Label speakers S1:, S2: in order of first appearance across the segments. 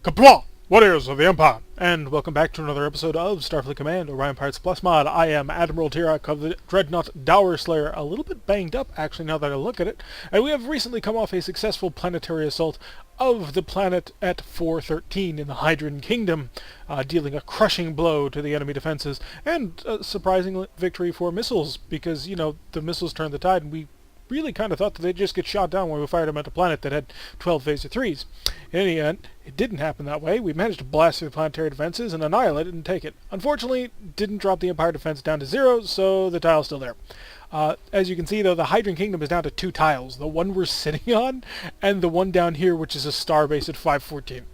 S1: Qapla! Warriors of the Empire! And welcome back to another episode of Starfleet Command, Orion Pirates Plus Mod. I am Admiral Tirak of the Dreadnought Dower Slayer, a little bit banged up actually now that I look at it, and we have recently come off a successful planetary assault of the planet at 413 in the Hydran Kingdom, dealing a crushing blow to the enemy defenses, and a surprising victory for missiles, because, you know, the missiles turned the tide, and we really kind of thought that they'd just get shot down when we fired them at a planet that had 12 phaser 3s. In any event, it didn't happen that way. We managed to blast through the planetary defenses and annihilate it and take it. Unfortunately, didn't drop the Empire defense down to 0, so the tile's still there. As you can see, though, the Hydran Kingdom is down to 2 tiles. The one we're sitting on, and the one down here, which is a star base at 514.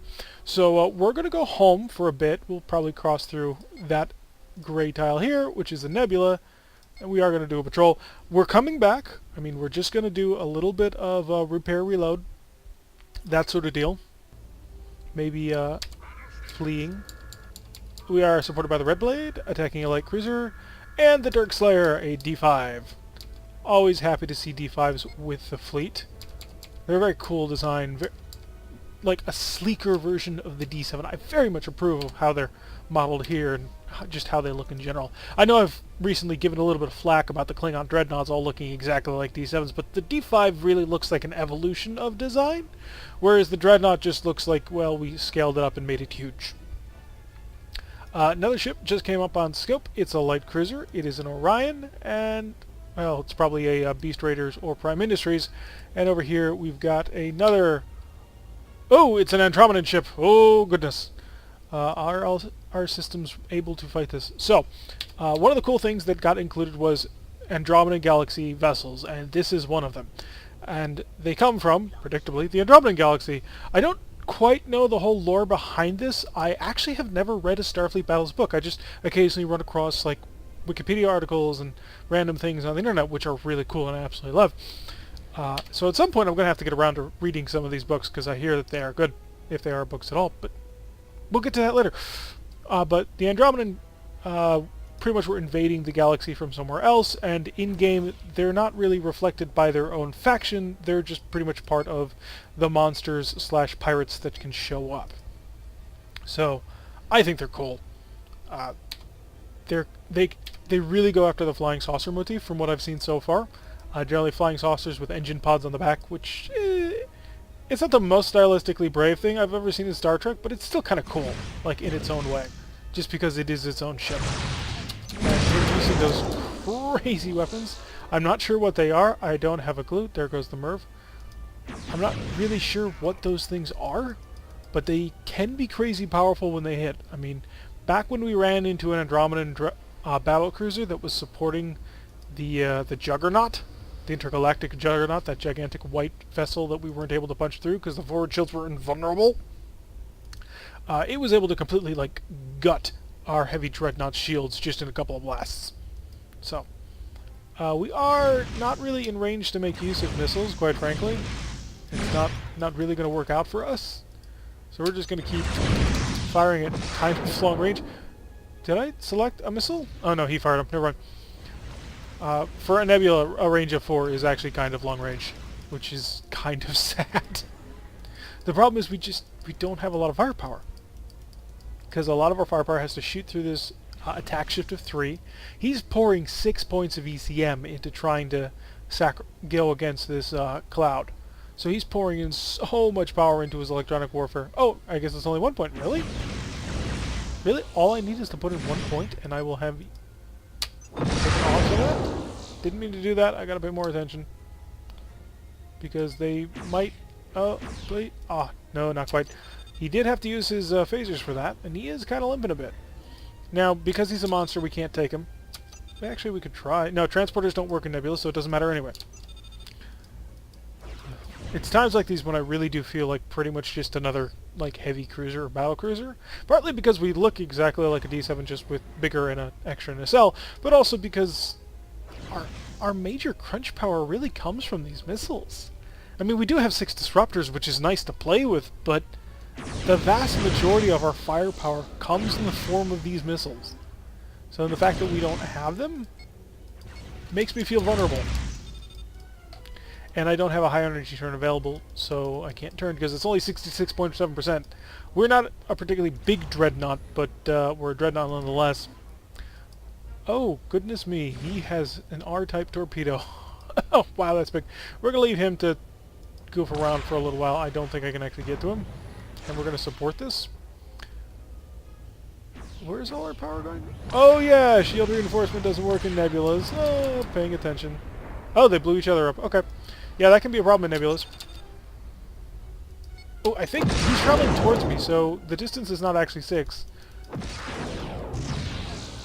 S1: So we're going to go home for a bit. We'll probably cross through that gray tile here, which is a nebula, and we are going to do a patrol. We're coming back. I mean, we're just going to do a little bit of repair, reload, that sort of deal. Maybe fleeing. We are supported by the Red Blade, attacking a light cruiser, and the Dirk Slayer, a D5. Always happy to see D5s with the fleet. They're a very cool design, like a sleeker version of the D7. I very much approve of how they're modeled here and just how they look in general. I know I've recently given a little bit of flack about the Klingon Dreadnoughts all looking exactly like D7s, but the D5 really looks like an evolution of design, whereas the Dreadnought just looks like, well, we scaled it up and made it huge. Another ship just came up on scope. It's a light cruiser. It is an Orion, and, well, it's probably a Beast Raiders or Prime Industries. And over here we've got another... Oh, it's an Andromedan ship. Oh, goodness. Are our systems able to fight this? So, one of the cool things that got included was Andromedan Galaxy vessels, and this is one of them. And they come from, predictably, the Andromedan Galaxy. I don't quite know the whole lore behind this. I actually have never read a Starfleet Battles book. I just occasionally run across, like, Wikipedia articles and random things on the internet, which are really cool and I absolutely love. So at some point I'm going to have to get around to reading some of these books, because I hear that they are good, if they are books at all, but we'll get to that later. But the Andromedan pretty much were invading the galaxy from somewhere else, and in-game they're not really reflected by their own faction. They're just pretty much part of the monsters / pirates that can show up. So I think they're cool. They really go after the flying saucer motif from what I've seen so far. Generally flying saucers with engine pods on the back, which it's not the most stylistically brave thing I've ever seen in Star Trek, but it's still kind of cool, like in its own way, just because it is its own ship. And introducing those crazy weapons. I'm not sure what they are. I don't have a clue. There goes the Merv. I'm not really sure what those things are, but they can be crazy powerful when they hit. I mean, back when we ran into an Andromedan battle cruiser that was supporting the Juggernaut, the intergalactic Juggernaut, that gigantic white vessel that we weren't able to punch through because the forward shields were invulnerable, it was able to completely, like, gut our heavy Dreadnought shields just in a couple of blasts. So, we are not really in range to make use of missiles, quite frankly. It's not really going to work out for us. So we're just going to keep firing at kind of long range. Did I select a missile? Oh no, he fired them. Never mind. For a nebula, a range of 4 is actually kind of long range, which is kind of sad. The problem is we don't have a lot of firepower, because a lot of our firepower has to shoot through this attack shift of 3. He's pouring 6 points of ECM into trying to go against this cloud. So he's pouring in so much power into his electronic warfare. Oh, I guess it's only 1 point. Really? Really? All I need is to put in 1 point, and I will have... Didn't mean to do that. I gotta pay more attention, because they might... Oh, wait. Ah, no, not quite. He did have to use his phasers for that, and he is kind of limping a bit. Now, because he's a monster, we can't take him. Actually, we could try. No, transporters don't work in nebula, so it doesn't matter anyway. It's times like these when I really do feel like pretty much just another, like, heavy cruiser or battle cruiser. Partly because we look exactly like a D7, just with bigger and an extra nacelle, but also because our major crunch power really comes from these missiles. I mean, we do have 6 disruptors, which is nice to play with, but the vast majority of our firepower comes in the form of these missiles. So the fact that we don't have them makes me feel vulnerable. And I don't have a high energy turn available, so I can't turn because it's only 66.7%. We're not a particularly big dreadnought, but we're a dreadnought nonetheless. Oh, goodness me, he has an R-type torpedo. Oh, wow, that's big. We're going to leave him to goof around for a little while. I don't think I can actually get to him. And we're going to support this. Where's all our power going? Oh, yeah, shield reinforcement doesn't work in nebulas. Oh, paying attention. Oh, they blew each other up. Okay. Yeah, that can be a problem in nebulas. Oh, I think he's traveling towards me, so the distance is not actually 6.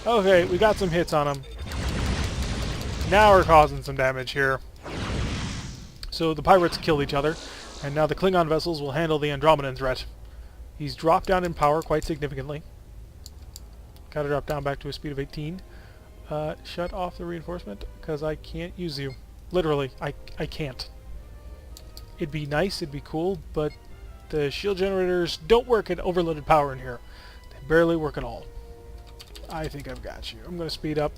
S1: Okay, we got some hits on him. Now we're causing some damage here. So the pirates killed each other, and now the Klingon vessels will handle the Andromedan threat. He's dropped down in power quite significantly. Got to drop down back to a speed of 18. Shut off the reinforcement, because I can't use you. Literally, I can't. It'd be nice, it'd be cool, but the shield generators don't work at overloaded power in here. They barely work at all. I think I've got you. I'm going to speed up.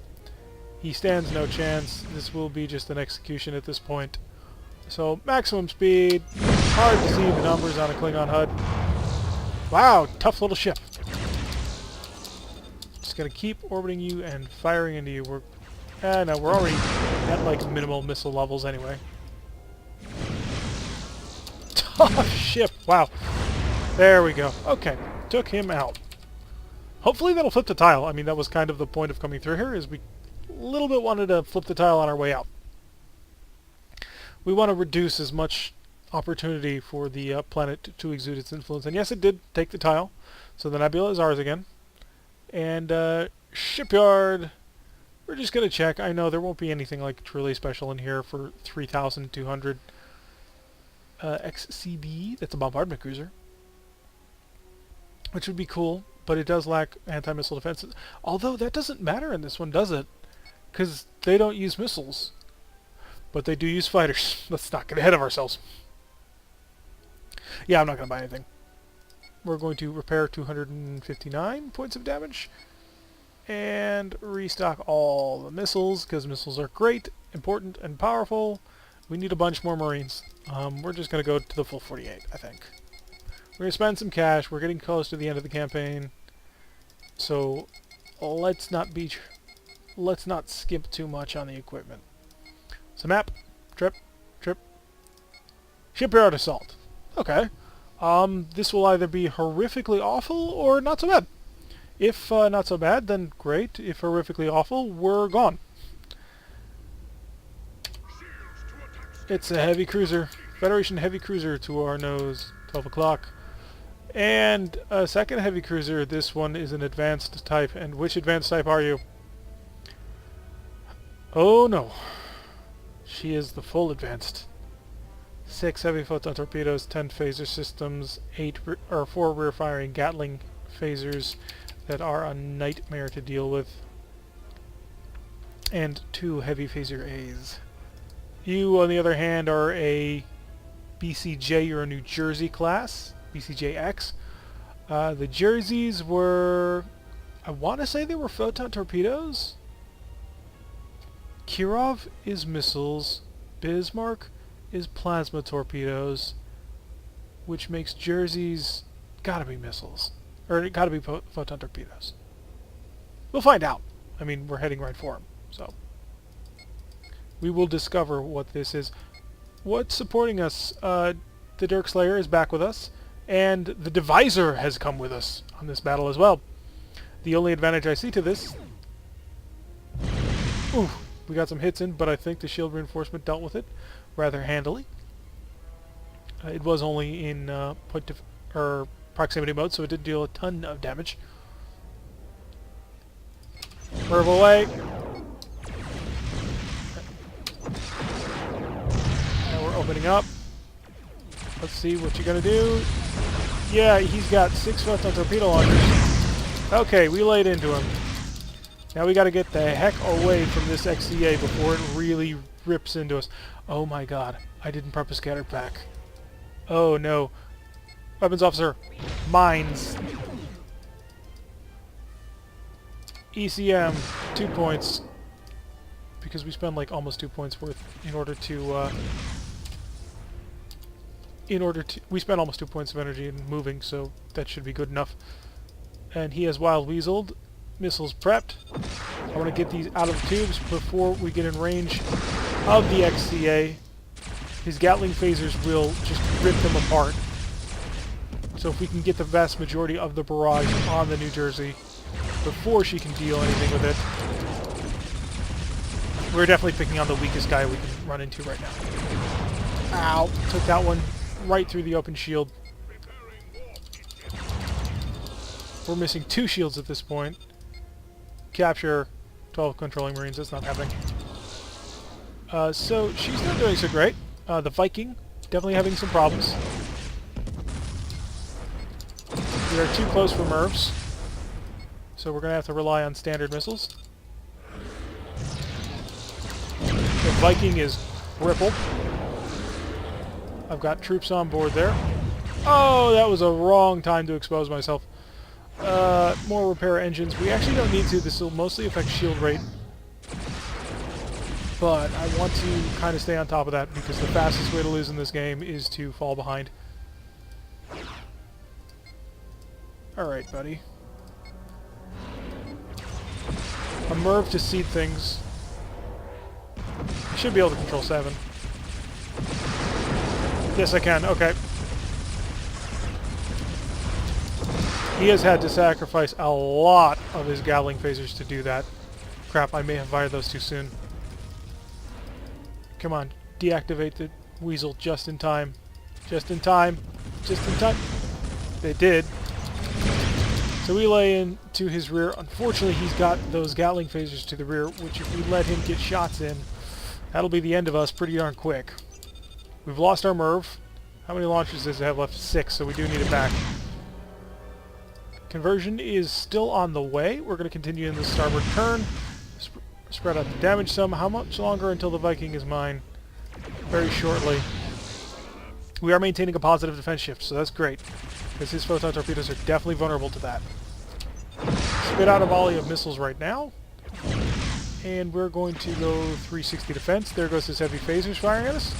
S1: He stands no chance. This will be just an execution at this point. So, maximum speed. Hard to see the numbers on a Klingon HUD. Wow, tough little ship. Just going to keep orbiting you and firing into you. No, we're already at like minimal missile levels anyway. Tough ship. Wow. There we go. Okay, took him out. Hopefully that'll flip the tile. I mean, that was kind of the point of coming through here, is we a little bit wanted to flip the tile on our way out. We want to reduce as much opportunity for the planet to exude its influence. And yes, it did take the tile. So the nebula is ours again. And shipyard, we're just going to check. I know there won't be anything like truly special in here for 3,200 XCB. That's a bombardment cruiser. Which would be cool. But it does lack anti-missile defenses. Although that doesn't matter in this one, does it? Because they don't use missiles. But they do use fighters. Let's not get ahead of ourselves. Yeah, I'm not going to buy anything. We're going to repair 259 points of damage. And restock all the missiles, because missiles are great, important, and powerful. We need a bunch more Marines. We're just going to go to the full 48, I think. We're going to spend some cash. We're getting close to the end of the campaign. So let's not skip too much on the equipment. So map, trip. Shipyard assault. Okay. This will either be horrifically awful or not so bad. If not so bad, then great. If horrifically awful, we're gone. It's a heavy cruiser. Federation heavy cruiser to our nose. 12 o'clock. And a second heavy cruiser. This one is an advanced type. And which advanced type are you? Oh no. She is the full advanced. 6 heavy photon torpedoes, 10 phaser systems, 4 rear-firing Gatling phasers that are a nightmare to deal with, and 2 heavy phaser A's. You, on the other hand, are a BCJ. You're a New Jersey class. BCJX. The Jerseys were, I want to say they were photon torpedoes. Kirov is missiles. Bismarck is plasma torpedoes, which makes Jerseys gotta be missiles. Or gotta be photon torpedoes. We'll find out. I mean, we're heading right for them, so. We will discover what this is. What's supporting us? The Dirk Slayer is back with us. And the Divisor has come with us on this battle as well. The only advantage I see to this... Ooh, we got some hits in, but I think the shield reinforcement dealt with it rather handily. It was only in proximity mode, so it did deal a ton of damage. Curve away. Now we're opening up. Let's see what you're gonna do. Yeah, he's got 6 photon torpedo launchers. Okay, we laid into him. Now we gotta get the heck away from this XCA before it really rips into us. Oh my god, I didn't prep a scatter pack. Oh no. Weapons officer. Mines. ECM. 2 points. Because we spend like almost 2 points worth in order to in order to... We spent almost 2 points of energy in moving, so that should be good enough. And he has Wild Weaseled. Missiles prepped. I want to get these out of the tubes before we get in range of the XCA. His Gatling phasers will just rip them apart. So if we can get the vast majority of the barrage on the New Jersey before she can deal anything with it, we're definitely picking on the weakest guy we can run into right now. Ow! Took that one right through the open shield. We're missing 2 shields at this point. Capture 12 controlling Marines. That's not happening. So she's not doing so great. The Viking definitely having some problems. We are too close for MIRVs, so we're going to have to rely on standard missiles. The Viking is crippled. I've got troops on board there. Oh, that was a wrong time to expose myself. More repair engines. We actually don't need to. This will mostly affect shield rate. But I want to kind of stay on top of that because the fastest way to lose in this game is to fall behind. Alright, buddy. A MIRV to seed things. I should be able to control 7. Yes, I can. Okay. He has had to sacrifice a lot of his Gatling phasers to do that. Crap, I may have fired those too soon. Come on, deactivate the Weasel just in time. Just in time. Just in time. They did. So we lay into his rear. Unfortunately, he's got those Gatling phasers to the rear, which if we let him get shots in, that'll be the end of us pretty darn quick. We've lost our MIRV. How many launches does it have left? 6, so we do need it back. Conversion is still on the way. We're going to continue in the starboard turn. Spread out the damage some. How much longer until the Viking is mine? Very shortly. We are maintaining a positive defense shift, so that's great. Because his photon torpedoes are definitely vulnerable to that. Spit out a volley of missiles right now. And we're going to go 360 defense. There goes his heavy phasers firing at us.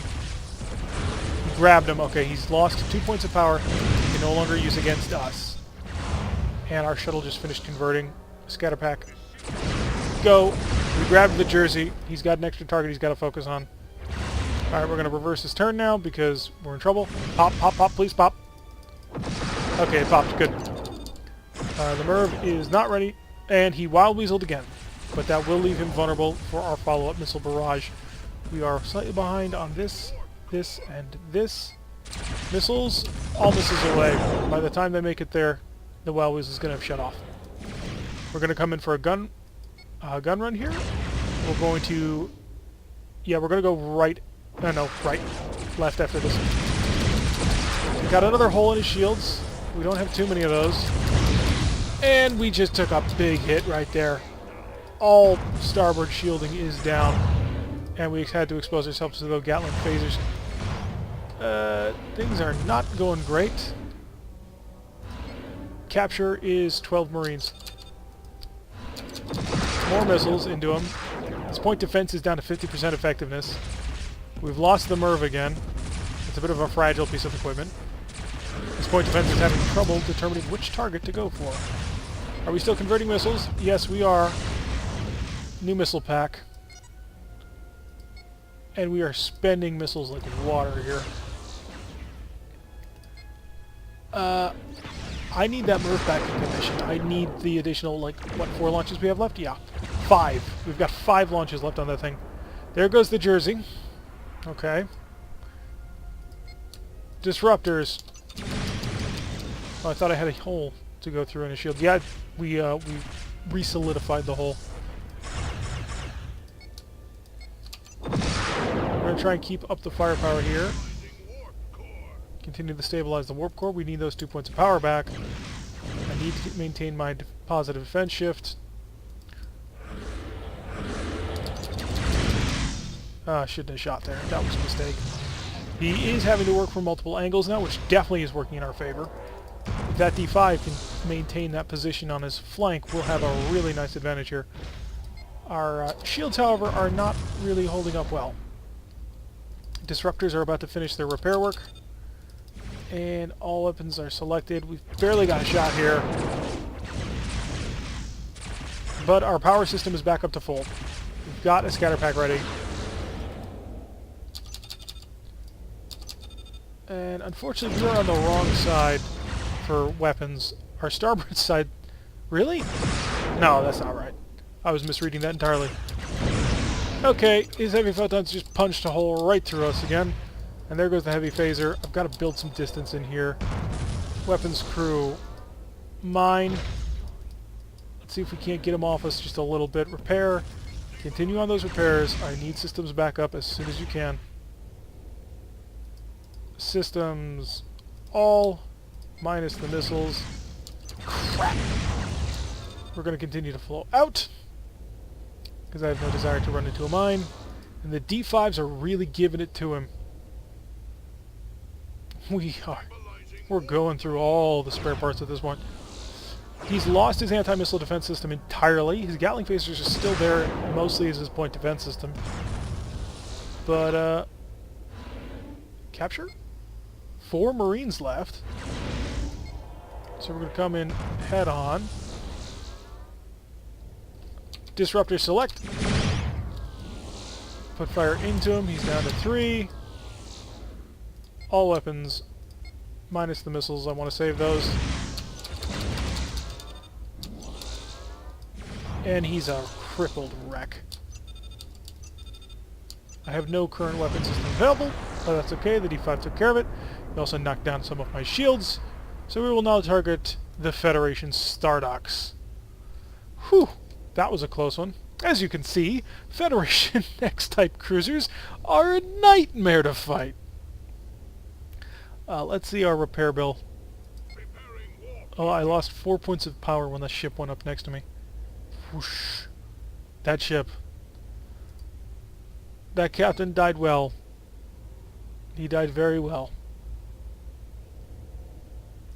S1: He grabbed him. Okay, he's lost 2 points of power. He can no longer use against us. And our shuttle just finished converting. Scatter pack. Go. We grabbed the Jersey. He's got an extra target he's got to focus on. Alright, we're going to reverse his turn now because we're in trouble. Pop, pop, pop, please pop. Okay, it popped. Good. The MIRV is not ready, and he Wild Weaseled again. But that will leave him vulnerable for our follow-up missile barrage. We are slightly behind on this, and this. Missiles, all missiles away. By the time they make it there, the Wild Weasel is going to have shut off. We're going to come in for a gun run here. We're going to... Yeah, we're going to go right... No, right. Left after this. Got another hole in his shields. We don't have too many of those. And we just took a big hit right there. All starboard shielding is down. And we had to expose ourselves to those Gatling phasers. Things are not going great. Capture is 12 Marines. More missiles into him. His point defense is down to 50% effectiveness. We've lost the MIRV again. It's a bit of a fragile piece of equipment. His point defense is having trouble determining which target to go for. Are we still converting missiles? Yes, we are. New missile pack. And we are spending missiles like water here. I need that MIRV back in commission. I need the additional, like, what, 4 launches we have left? Yeah. 5. We've got 5 launches left on that thing. There goes the Jersey. Okay. Disruptors. Oh, I thought I had a hole to go through in a shield. Yeah, we re-solidified the hole. We're going to try and keep up the firepower here. Continue to stabilize the warp core. We need those 2 points of power back. I need to maintain my positive defense shift. Shouldn't have shot there. That was a mistake. He is having to work from multiple angles now, which definitely is working in our favor. If that D5 can maintain that position on his flank, we'll have a really nice advantage here. Our shields, however, are not really holding up well. Disruptors are about to finish their repair work. And all weapons are selected. We've barely got a shot here. But our power system is back up to full. We've got a scatter pack ready. And unfortunately, we are on the wrong side for weapons. Our starboard side... Really? No, that's not right. I was misreading that entirely. Okay, his heavy photons just punched a hole right through us again. And there goes the heavy phaser. I've got to build some distance in here. Weapons crew. Mine. Let's see if we can't get him off us just a little bit. Repair. Continue on those repairs. I need systems back up as soon as you can. Systems. All. Minus the missiles. Crap. We're going to continue to flow out. Because I have no desire to run into a mine. And the D5s are really giving it to him. We're going through all the spare parts at this point. He's lost his anti-missile defense system entirely. His Gatling phasers are still there, mostly as his point defense system. But, capture? 4 Marines left. So we're going to come in head-on. Disruptor select. Put fire into him. He's down to 3. All weapons, minus the missiles. I want to save those. And he's a crippled wreck. I have no current weapon system available, but that's okay. The D5 took care of it. He also knocked down some of my shields. So we will now target the Federation Stardocks. Whew, that was a close one. As you can see, Federation X-type cruisers are a nightmare to fight. Let's see our repair bill. Oh, I lost 4 points of power when the ship went up next to me. Whoosh. That ship. That captain died well. He died very well.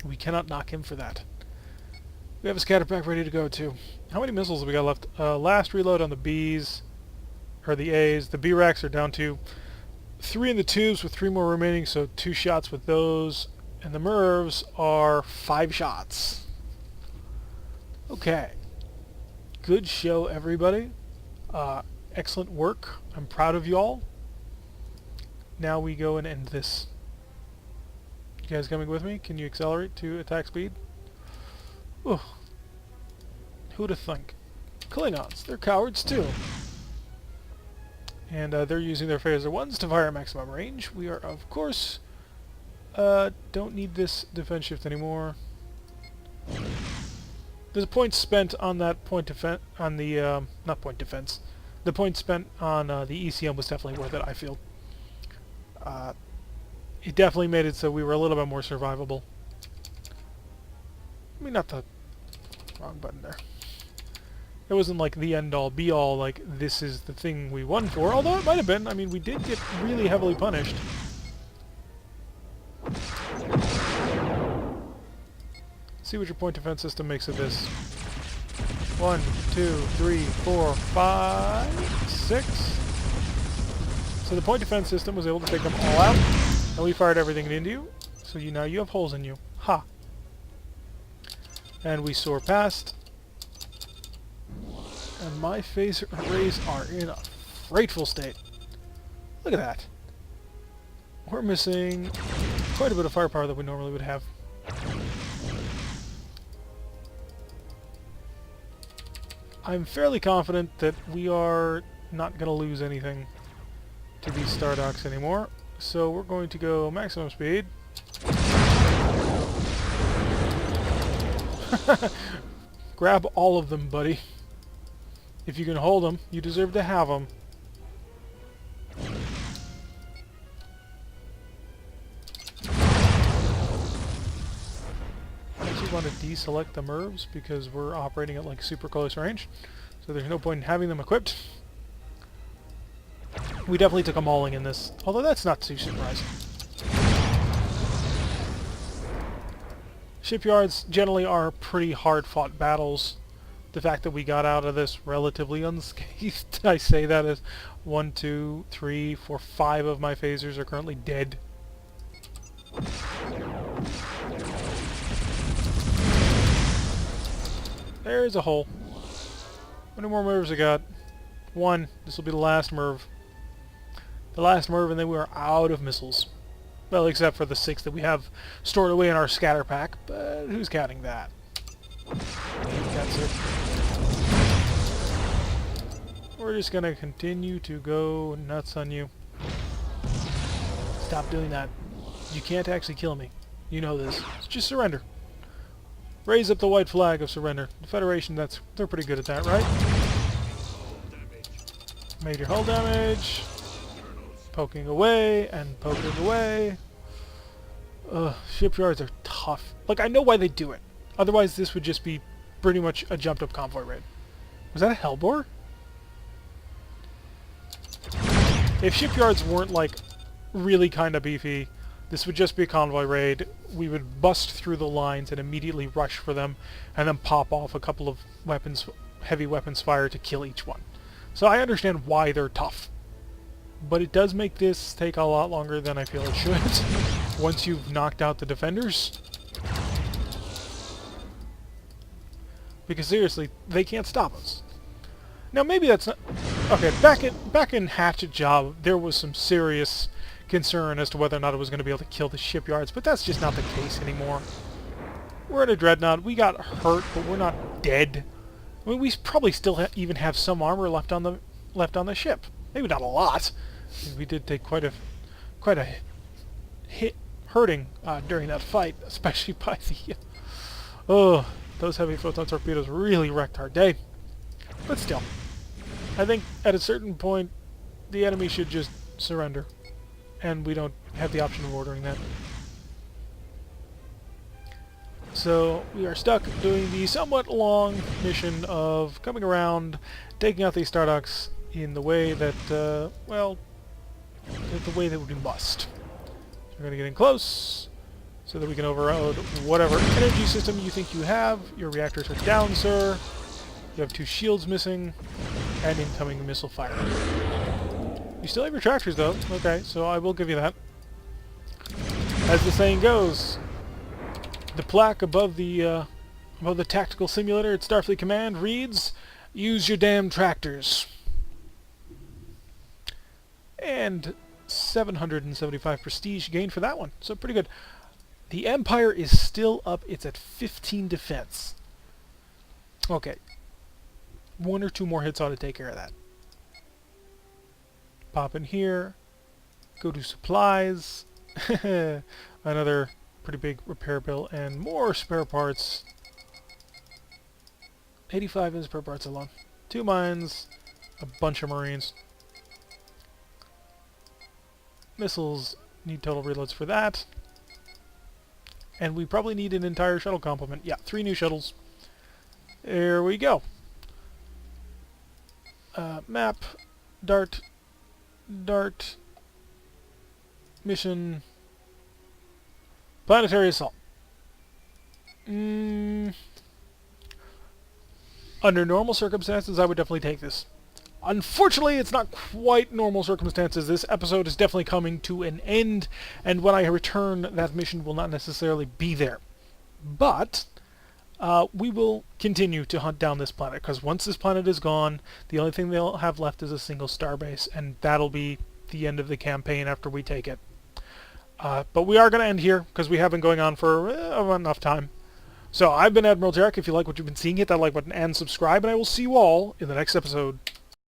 S1: We cannot knock him for that. We have a scatter pack ready to go too. How many missiles have we got left? Last reload on the Bs, or the As. The B-racks are down to 3 in the tubes with 3 more remaining, so 2 shots with those. And the MIRVs are 5 shots. Okay. Good show, everybody. Excellent work. I'm proud of y'all. Now we go and end this. You guys coming with me? Can you accelerate to attack speed? Ugh. Who'd have thunk? Klingons. They're cowards too. And they're using their phaser ones to fire at maximum range. We are, of course, don't need this defense shift anymore. There's a point spent on that point defense, on the, not point defense. The point spent on the ECM was definitely worth it, I feel. It definitely made it so we were a little bit more survivable. I mean, not the wrong button there. It wasn't like the end-all, be-all, like, this is the thing we won for, although it might have been. I mean, we did get really heavily punished. See what your point defense system makes of this. 1, 2, 3, 4, 5, 6. So the point defense system was able to take them all out, and we fired everything into you. So now you have holes in you. Ha! And we soar past. And my phaser arrays are in a frightful state. Look at that. We're missing quite a bit of firepower that we normally would have. I'm fairly confident that we are not going to lose anything to these Stardocks anymore. So we're going to go maximum speed. Grab all of them, buddy. If you can hold them, you deserve to have them. I actually want to deselect the MIRVs because we're operating at like super close range. So there's no point in having them equipped. We definitely took a mauling in this, although that's not too surprising. Shipyards generally are pretty hard-fought battles. The fact that we got out of this relatively unscathed, I say that as 1, 2, 3, 4, 5 of my phasers are currently dead. There's a hole. How many more moves I got? One. This will be the last move. The last move, and then we are out of missiles. Well, except for the 6 that we have stored away in our scatter pack, but who's counting that? That's it. We're just gonna continue to go nuts on you. Stop doing that. You can't actually kill me. You know this. Just surrender. Raise up the white flag of surrender. The Federation, they're pretty good at that, right? Major hull damage. Poking away and poking away. Shipyards are tough. Like, I know why they do it. Otherwise, this would just be pretty much a jumped-up convoy raid. Was that a Hellbore? If shipyards weren't, like, really kind of beefy, this would just be a convoy raid. We would bust through the lines and immediately rush for them, and then pop off a couple of weapons, heavy weapons fire to kill each one. So I understand why they're tough. But it does make this take a lot longer than I feel it should, once you've knocked out the defenders. Because seriously, they can't stop us. Now maybe that's not... Okay, back in Hatchet Job, there was some serious concern as to whether or not it was going to be able to kill the shipyards, but that's just not the case anymore. We're in a dreadnought. We got hurt, but we're not dead. I mean, we probably still even have some armor left on the ship. Maybe not a lot. We did take quite a hit hurting during that fight, especially by the... oh, those heavy photon torpedoes really wrecked our day. But still, I think at a certain point, the enemy should just surrender. And we don't have the option of ordering that. So we are stuck doing the somewhat long mission of coming around, taking out these Starducks in the way that, well, the way that we must. So we're going to get in close so that we can overload whatever energy system you think you have. Your reactors are down, sir. You have 2 shields missing, and incoming missile fire. You still have your tractors, though. Okay, so I will give you that. As the saying goes, the plaque above the tactical simulator at Starfleet Command reads, "Use your damn tractors." And 775 prestige gained for that one, so pretty good. The Empire is still up. It's at 15 defense. Okay. 1 or 2 more hits ought to take care of that. Pop in here. Go to supplies. Another pretty big repair bill and more spare parts. 85 in spare parts alone. 2 mines. A bunch of Marines. Missiles need total reloads for that. And we probably need an entire shuttle complement. Yeah, 3 new shuttles. There we go. Map. Dart. Mission. Planetary assault. Under normal circumstances, I would definitely take this. Unfortunately, it's not quite normal circumstances. This episode is definitely coming to an end, and when I return, that mission will not necessarily be there. But we will continue to hunt down this planet, because once this planet is gone, the only thing they'll have left is a single starbase, and that'll be the end of the campaign after we take it. But we are going to end here, because we have been going on for enough time. So I've been Admiral Jarek. If you like what you've been seeing, hit that like button and subscribe, and I will see you all in the next episode.